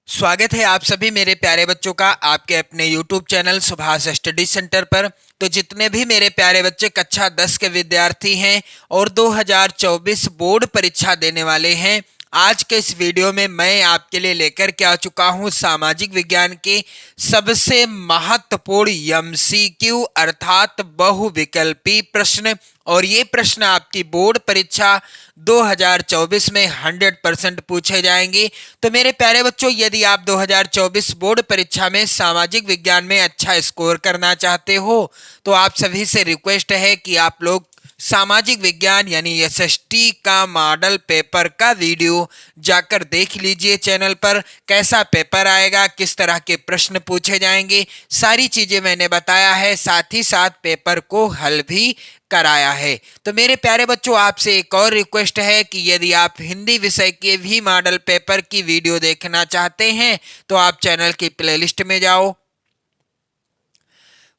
स्वागत है आप सभी मेरे प्यारे बच्चों का आपके अपने YouTube channel Subhash study centre पर। तो जितने भी मेरे प्यारे बच्चे कक्षा 10 के विद्यार्थी हैं और 2024 बोर्ड परीक्षा देने वाले हैं, आज के इस वीडियो में मैं आपके लिए लेकर के आ चुका हूं सामाजिक विज्ञान के सबसे महत्वपूर्ण एमसीक्यू अर्थात बहुविकल्पी प्रश्न। और ये प्रश्न आपकी बोर्ड परीक्षा 2024 में 100% पूछे जाएंगे। तो मेरे प्यारे बच्चों, यदि आप 2024 बोर्ड परीक्षा में सामाजिक विज्ञान में अच्छा स्कोर करना चाहते हो तो आप सभी से रिक्वेस्ट है कि आप लोग सामाजिक विज्ञान यानी एसएसटी का मॉडल पेपर का वीडियो जाकर देख लीजिए। चैनल पर कैसा पेपर आएगा, किस तरह के प्रश्न पूछे जाएंगे, सारी चीजें मैंने बताया है, साथ ही साथ पेपर को हल भी कराया है। तो मेरे प्यारे बच्चों, आपसे एक और रिक्वेस्ट है कि यदि आप हिंदी विषय के भी मॉडल पेपर की वीडियो देखना चाहते हैं तो आप चैनल की प्लेलिस्ट में जाओ,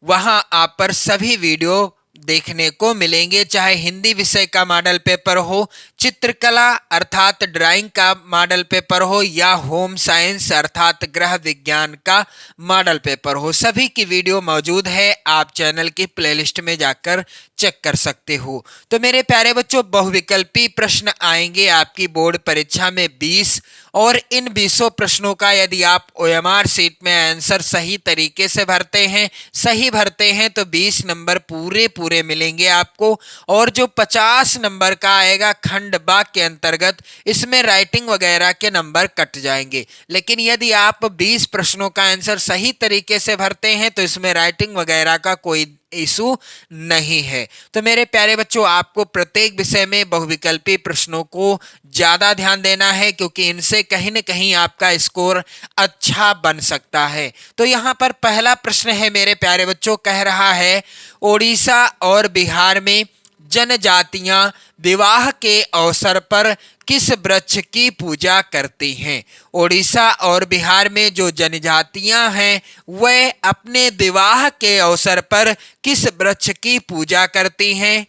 वहां आप पर सभी वीडियो देखने को मिलेंगे। चाहे हिंदी विषय का मॉडल पेपर हो, चित्रकला अर्थात ड्राइंग का मॉडल पेपर हो, या होम साइंस अर्थात गृह विज्ञान का मॉडल पेपर हो, सभी की वीडियो मौजूद है। आप चैनल की प्लेलिस्ट में जाकर चेक कर सकते हो। तो मेरे प्यारे बच्चों, बहुविकल्पी प्रश्न आएंगे आपकी बोर्ड परीक्षा में 20, और इन 20 प्रश्नों का यदि आप ओएमआर शीट में आंसर सही तरीके से भरते हैं तो 20 नंबर पूरे पूरे मिलेंगे आपको। और जो 50 नंबर का आएगा खंड बाग के अंतर्गत, इसमें राइटिंग वगैरह के नंबर कट जाएंगे। लेकिन यदि आप 20 प्रश्नों का आंसर सही तरीके से भरते हैं तो इसमें राइटिंग वगैरह का कोई इशू नहीं है। तो मेरे प्यारे बच्चों, आपको प्रत्येक विषय में बहुविकल्पी प्रश्नों को ज्यादा ध्यान देना है, क्योंकि इनसे कहीं न कहीं आपका स्कोर अच्छा बन सकता है। तो यहाँ पर पहला प्रश्न है मेरे प्यारे बच्चों, कह रहा है ओडिशा और बिहार में जनजातियां विवाह के अवसर पर किस वृक्ष की पूजा करती हैं। ओडिशा और बिहार में जो जनजातियां हैं वह अपने विवाह के अवसर पर किस वृक्ष की पूजा करती हैं।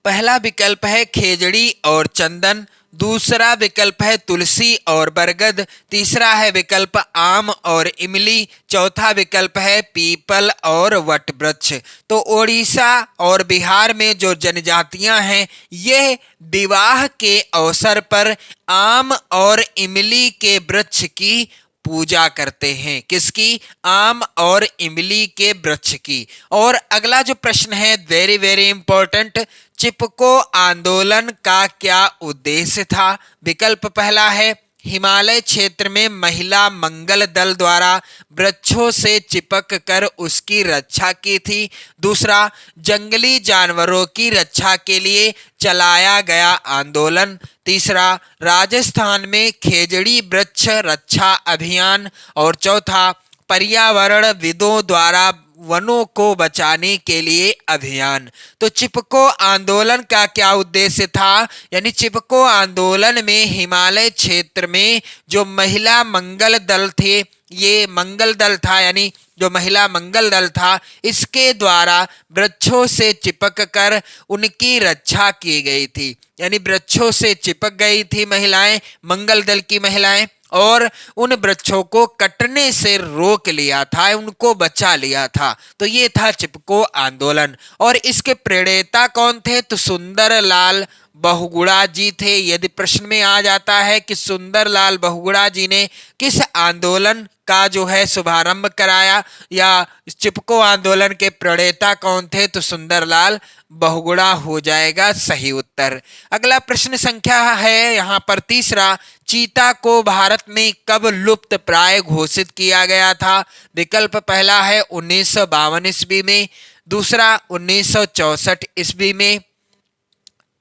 पहला विकल्प है खेजड़ी और चंदन, दूसरा विकल्प है तुलसी और बरगद, तीसरा है विकल्प आम और इमली, चौथा विकल्प है पीपल और वट वृक्ष। तो ओडिशा और बिहार में जो जनजातियां हैं ये विवाह के अवसर पर आम और इमली के वृक्ष की पूजा करते हैं। किसकी? आम और इमली के वृक्ष की। और अगला जो प्रश्न है वेरी वेरी इंपॉर्टेंट, चिपको आंदोलन का क्या उद्देश्य था। विकल्प पहला है हिमालय क्षेत्र में महिला मंगल दल द्वारा वृक्षों से चिपक कर उसकी रक्षा की थी, दूसरा जंगली जानवरों की रक्षा के लिए चलाया गया आंदोलन, तीसरा राजस्थान में खेजड़ी वृक्ष रक्षा अभियान, और चौथा पर्यावरणविदों द्वारा वनों को बचाने के लिए अभियान। तो चिपको आंदोलन का क्या उद्देश्य था, यानी चिपको आंदोलन में हिमालय क्षेत्र में जो महिला मंगल दल थे, ये मंगल दल था यानी जो महिला मंगल दल था, इसके द्वारा वृक्षों से चिपक कर उनकी रक्षा की गई थी। यानी वृक्षों से चिपक गई थी महिलाएं, मंगल दल की महिलाएं, और उन वृक्षों को कटने से रोक लिया था, उनको बचा लिया था। तो ये था चिपको आंदोलन। और इसके प्रणेता कौन थे? तो सुंदरलाल बहुगुणा जी थे। यदि प्रश्न में आ जाता है कि सुंदरलाल बहुगुणा जी ने किस आंदोलन का जो है शुभारंभ कराया, या चिपको आंदोलन के प्रणेता कौन थे, तो सुंदरलाल बहुगुणा हो जाएगा सही उत्तर। अगला प्रश्न संख्या है यहाँ पर तीसरा, चीता को भारत में कब लुप्त प्राय घोषित किया गया था। विकल्प पहला है 1952 ईस्वी में, दूसरा 1964 ईस्वी में,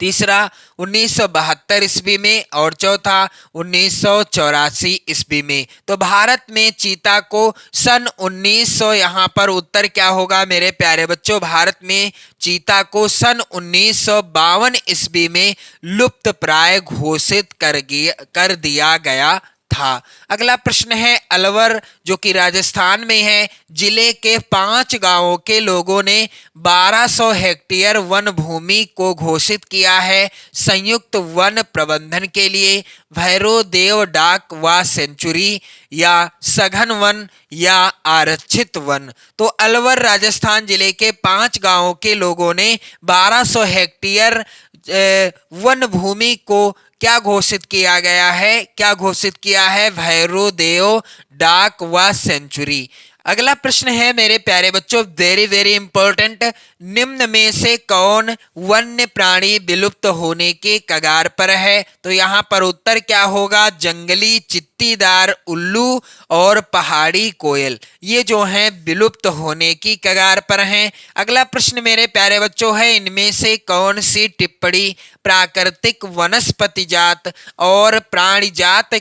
तीसरा 1972 ईस्वी में, और चौथा 1984 ईस्वी में। तो भारत में चीता को सन 1900, यहाँ पर उत्तर क्या होगा मेरे प्यारे बच्चों, भारत में चीता को सन 1952 ईस्वी में लुप्त प्राय घोषित कर दिया गया था। अगला प्रश्न है अलवर जो कि राजस्थान में है, जिले के 5 गांवों के लोगों ने 1200 हेक्टेयर वन भूमि को घोषित किया है संयुक्त वन प्रबंधन के लिए। भैरो देव डाक व सेंचुरी या सघन वन या आरक्षित वन। तो अलवर राजस्थान जिले के 5 गांवों के लोगों ने 1200 हेक्टेयर वन भूमि को क्या घोषित किया गया है, क्या घोषित किया है? भैरो देव डाक व सेंचुरी। अगला प्रश्न है मेरे प्यारे बच्चों, वेरी वेरी इंपॉर्टेंट, निम्न में से कौन वन्य प्राणी विलुप्त होने के कगार पर है? तो यहाँ पर उत्तर क्या होगा? जंगली चित्तीदार उल्लू और पहाड़ी कोयल, ये जो हैं विलुप्त होने की कगार पर हैं। अगला प्रश्न मेरे प्यारे बच्चों है, इनमें से कौन सी टिप्पणी प्राकृतिक वनस्पति जात और प्राणी जात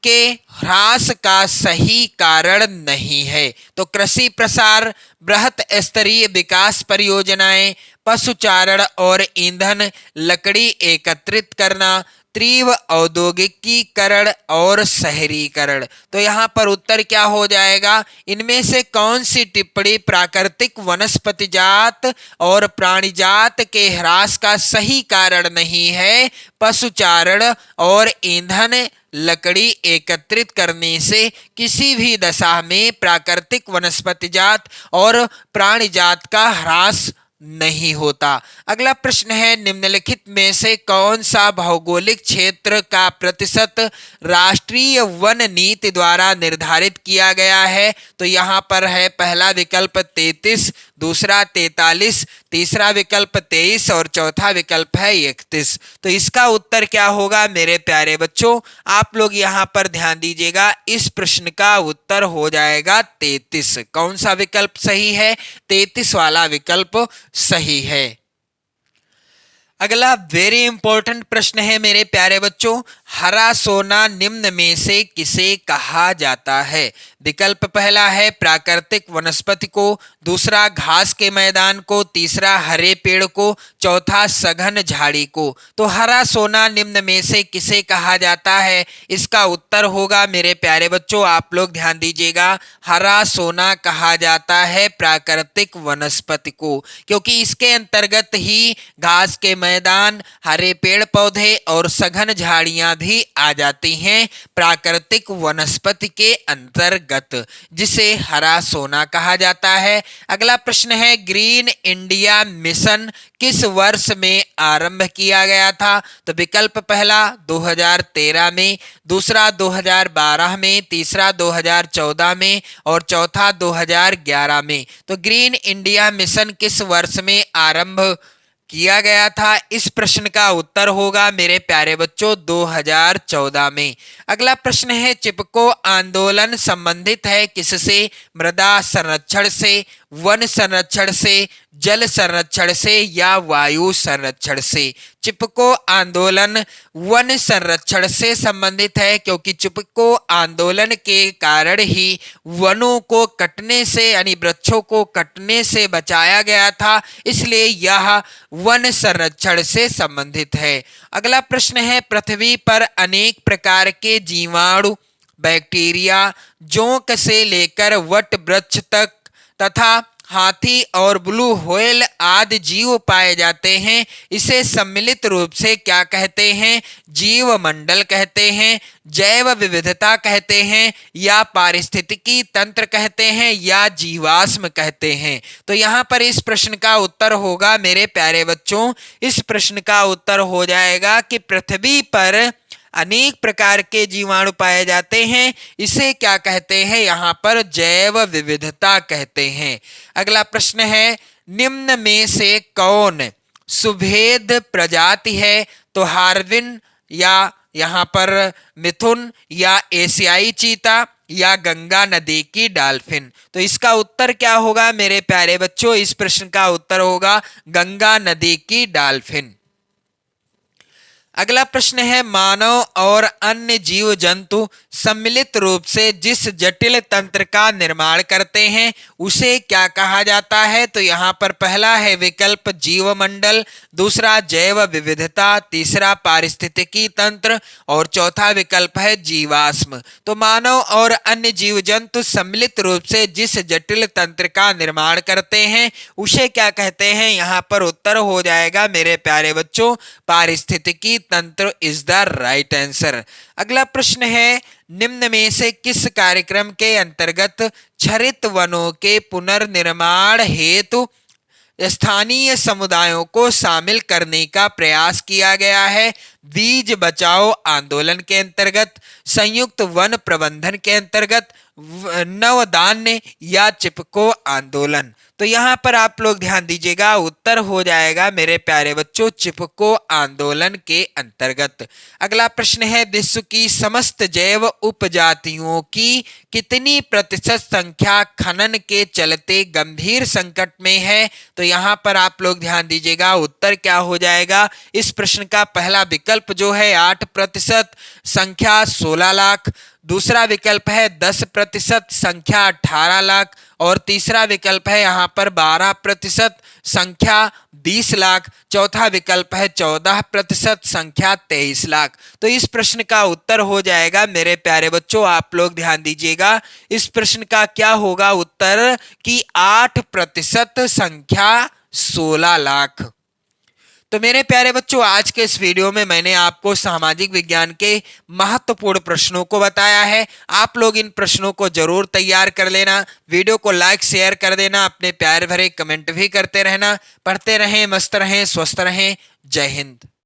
के ह्रास का सही कारण नहीं है? तो कृषि प्रसार, बृहत स्तरीय विकास परियोजनाएं, पशुचारण और ईंधन, लकड़ी एकत्रित करना, तीव्र औद्योगिकीकरण और शहरीकरण। तो यहाँ पर उत्तर क्या हो जाएगा? इनमें से कौन सी टिप्पणी प्राकृतिक वनस्पति जात और प्राणी जात के ह्रास का सही कारण नहीं है? पशुचारण और ईंधन लकड़ी एकत्रित करने से किसी भी दशा में प्राकृतिक वनस्पति जात और प्राणी जात का ह्रास नहीं होता। अगला प्रश्न है, निम्नलिखित में से कौन सा भौगोलिक क्षेत्र का प्रतिशत राष्ट्रीय वन नीति द्वारा निर्धारित किया गया है? तो यहाँ पर है पहला विकल्प 33, दूसरा 43, तीसरा विकल्प 23 और चौथा विकल्प है 31। तो इसका उत्तर क्या होगा मेरे प्यारे बच्चों? आप लोग यहाँ पर ध्यान दीजिएगा, इस प्रश्न का उत्तर हो जाएगा 33। कौन सा विकल्प सही है? 33 वाला विकल्प सही है। अगला वेरी इंपॉर्टेंट प्रश्न है मेरे प्यारे बच्चों, हरा सोना निम्न में से किसे कहा जाता है? विकल्प पहला है प्राकृतिक वनस्पति को, दूसरा घास के मैदान को, तीसरा हरे पेड़ को, चौथा सघन झाड़ी को। तो हरा सोना निम्न में से किसे कहा जाता है? इसका उत्तर होगा मेरे प्यारे बच्चों, आप लोग ध्यान दीजिएगा, हरा सोना कहा जाता है प्राकृतिक वनस्पति को, क्योंकि इसके अंतर्गत ही घास के मैदान, हरे पेड़ पौधे और सघन झाड़ियां भी आ जाती हैं प्राकृतिक वनस्पति के अंतर्गत, जिसे हरा सोना कहा जाता है। अगला प्रश्न है, ग्रीन इंडिया मिशन किस वर्ष में आरंभ किया गया था? तो विकल्प पहला 2013 में, दूसरा 2012 में, तीसरा 2014 में और चौथा 2011 में। तो ग्रीन इंडिया मिशन किस वर्ष में आरंभ किया गया था? इस प्रश्न का उत्तर होगा मेरे प्यारे बच्चों 2014 में। अगला प्रश्न है, चिपको आंदोलन संबंधित है किससे? मृदा संरक्षण से, वन संरक्षण से, जल संरक्षण से या वायु संरक्षण से? चिपको आंदोलन वन संरक्षण से संबंधित है, क्योंकि चिपको आंदोलन के कारण ही वनों को कटने से यानी वृक्षों को कटने से बचाया गया था, इसलिए यह वन संरक्षण से संबंधित है। अगला प्रश्न है, पृथ्वी पर अनेक प्रकार के जीवाणु, बैक्टीरिया, जोंक से लेकर वट वृक्ष तक तथा हाथी और ब्लू व्हेल आदि जीव पाए जाते हैं, इसे सम्मिलित रूप से क्या कहते हैं? जीव मंडल कहते हैं, जैव विविधता कहते हैं या पारिस्थितिकी तंत्र कहते हैं या जीवाश्म कहते हैं? तो यहाँ पर इस प्रश्न का उत्तर होगा मेरे प्यारे बच्चों, इस प्रश्न का उत्तर हो जाएगा कि पृथ्वी पर अनेक प्रकार के जीवाणु पाए जाते हैं, इसे क्या कहते हैं? यहाँ पर जैव विविधता कहते हैं। अगला प्रश्न है, निम्न में से कौन सुभेद प्रजाति है? तो हार्विन या यहाँ पर मिथुन या एशियाई चीता या गंगा नदी की डॉल्फिन? तो इसका उत्तर क्या होगा मेरे प्यारे बच्चों? इस प्रश्न का उत्तर होगा गंगा नदी की डॉल्फिन। अगला प्रश्न है, मानव और अन्य जीव जंतु सम्मिलित रूप से जिस जटिल तंत्र का निर्माण करते हैं उसे क्या कहा जाता है? तो यहाँ पर पहला है विकल्प जीवमंडल, दूसरा जैव विविधता, तीसरा पारिस्थितिकी तंत्र और चौथा विकल्प है जीवाश्म। तो मानव और अन्य जीव जंतु सम्मिलित रूप से जिस जटिल तंत्र का निर्माण करते हैं उसे क्या कहते हैं? यहाँ पर उत्तर हो जाएगा मेरे प्यारे बच्चों, पारिस्थितिकी तंत्र इज द राइट आंसर। अगला प्रश्न है, निम्न में से किस कार्यक्रम के अंतर्गत क्षरित वनों के पुनर्निर्माण हेतु स्थानीय समुदायों को शामिल करने का प्रयास किया गया है? बीज बचाओ आंदोलन के अंतर्गत, संयुक्त वन प्रबंधन के अंतर्गत, नवधान्य या चिपको आंदोलन? तो यहाँ पर आप लोग ध्यान दीजिएगा, उत्तर हो जाएगा मेरे प्यारे बच्चों चिपको आंदोलन के अंतर्गत। अगला प्रश्न है, विश्व की समस्त जैव उपजातियों की कितनी प्रतिशत संख्या खनन के चलते गंभीर संकट में है? तो यहाँ पर आप लोग ध्यान दीजिएगा, उत्तर क्या हो जाएगा? इस प्रश्न का पहला विकल्प जो है 8%, संख्या 16 लाख, दूसरा विकल्प है 10%, संख्या 18 लाख और तीसरा विकल्प है यहाँ पर 12%, संख्या 20 लाख, चौथा विकल्प है 14%, संख्या 23 लाख। तो इस प्रश्न का उत्तर हो जाएगा मेरे प्यारे बच्चों, आप लोग ध्यान दीजिएगा, इस प्रश्न का क्या होगा उत्तर कि 8%, संख्या 16 लाख। तो मेरे प्यारे बच्चों, आज के इस वीडियो में मैंने आपको सामाजिक विज्ञान के महत्वपूर्ण प्रश्नों को बताया है। आप लोग इन प्रश्नों को जरूर तैयार कर लेना, वीडियो को लाइक शेयर कर देना, अपने प्यार भरे कमेंट भी करते रहना। पढ़ते रहें, मस्त रहें, स्वस्थ रहें। जय हिंद।